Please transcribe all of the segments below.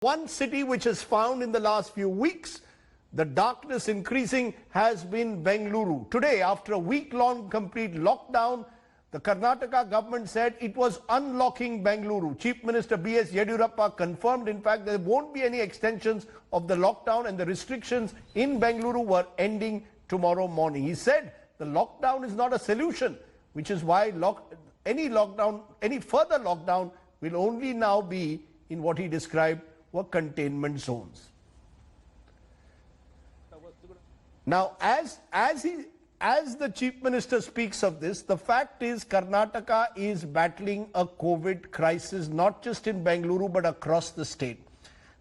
One city which has found in the last few weeks the darkness increasing has been Bengaluru. Today, after a week-long complete lockdown, the Karnataka government said it was unlocking Bengaluru. Chief Minister B.S. Yediyurappa confirmed, in fact, there won't be any extensions of the lockdown and the restrictions in Bengaluru were ending tomorrow morning. He said the lockdown is not a solution, which is why any further lockdown will only now be in what he described were containment zones. Now, as the Chief Minister speaks of this, the fact is Karnataka is battling a COVID crisis, not just in Bengaluru, but across the state.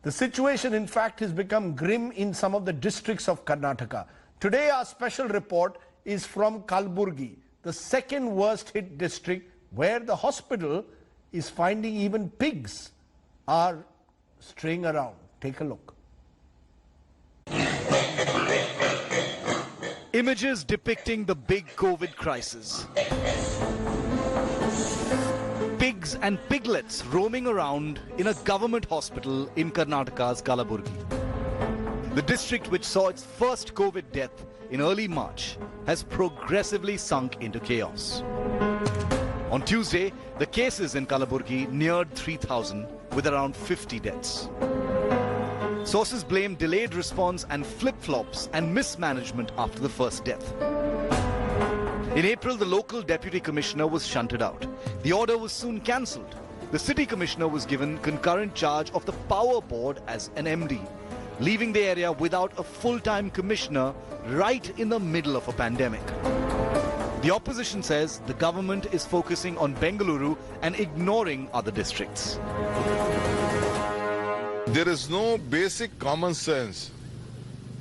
The situation, in fact, has become grim in some of the districts of Karnataka. Today, our special report is from Kalaburgi, the second worst hit district, where the hospital is finding even pigs are straying around. Take a look. Images depicting the big COVID crisis. Pigs and piglets roaming around in a government hospital in Karnataka's Kalaburgi. The district, which saw its first COVID death in early March, has progressively sunk into chaos. On Tuesday, the cases in Kalaburgi neared 3,000 with around 50 deaths. Sources blame delayed response and flip-flops and mismanagement after the first death. In April, the local deputy commissioner was shunted out. The order was soon cancelled. The city commissioner was given concurrent charge of the power board as an MD, leaving the area without a full-time commissioner right in the middle of a pandemic. The opposition says the government is focusing on Bengaluru and ignoring other districts. There is no basic common sense.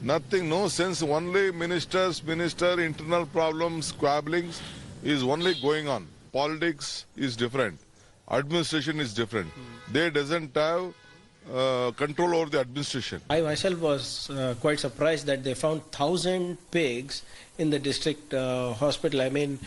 Nothing, no sense. Only minister, internal problems, squabblings is only going on. Politics is different. Administration is different. They doesn't have control over the administration. I myself was quite surprised that they found 1,000 pigs in the district hospital. I mean,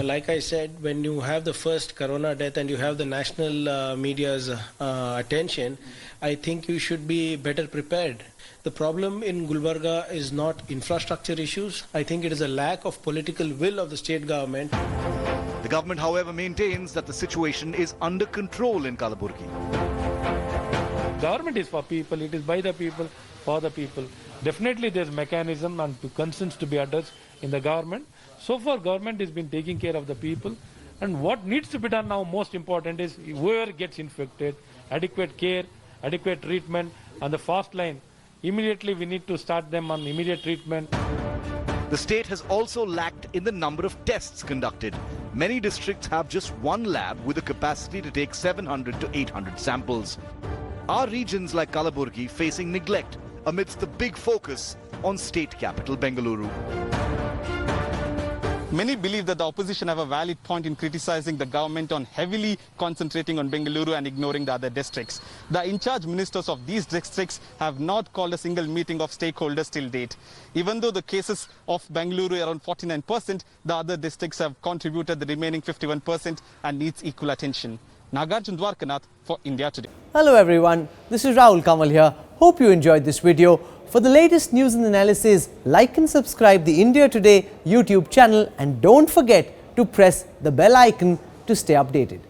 like I said, when you have the first corona death and you have the national media's attention, I think you should be better prepared. The problem in Gulbarga is not infrastructure issues. I think it is a lack of political will of the state government. The government, however, maintains that the situation is under control in Kalaburgi. Government is for people, it is by the people, for the people. Definitely there is mechanism and concerns to be addressed in the government. So far government has been taking care of the people, and what needs to be done now most important is whoever gets infected, adequate care, adequate treatment, and the fast line. Immediately we need to start them on immediate treatment. The state has also lacked in the number of tests conducted. Many districts have just one lab with a capacity to take 700 to 800 samples. Are regions like Kalaburgi facing neglect amidst the big focus on state capital Bengaluru? Many believe that the opposition have a valid point in criticizing the government on heavily concentrating on Bengaluru and ignoring the other districts. The in-charge ministers of these districts have not called a single meeting of stakeholders till date. Even though the cases of Bengaluru are around 49%, the other districts have contributed the remaining 51% and needs equal attention. Nagarjun Dwarkanath for India Today. Hello everyone, this is Rahul Kamal here. Hope you enjoyed this video. For the latest news and analysis, like and subscribe the India Today YouTube channel and don't forget to press the bell icon to stay updated.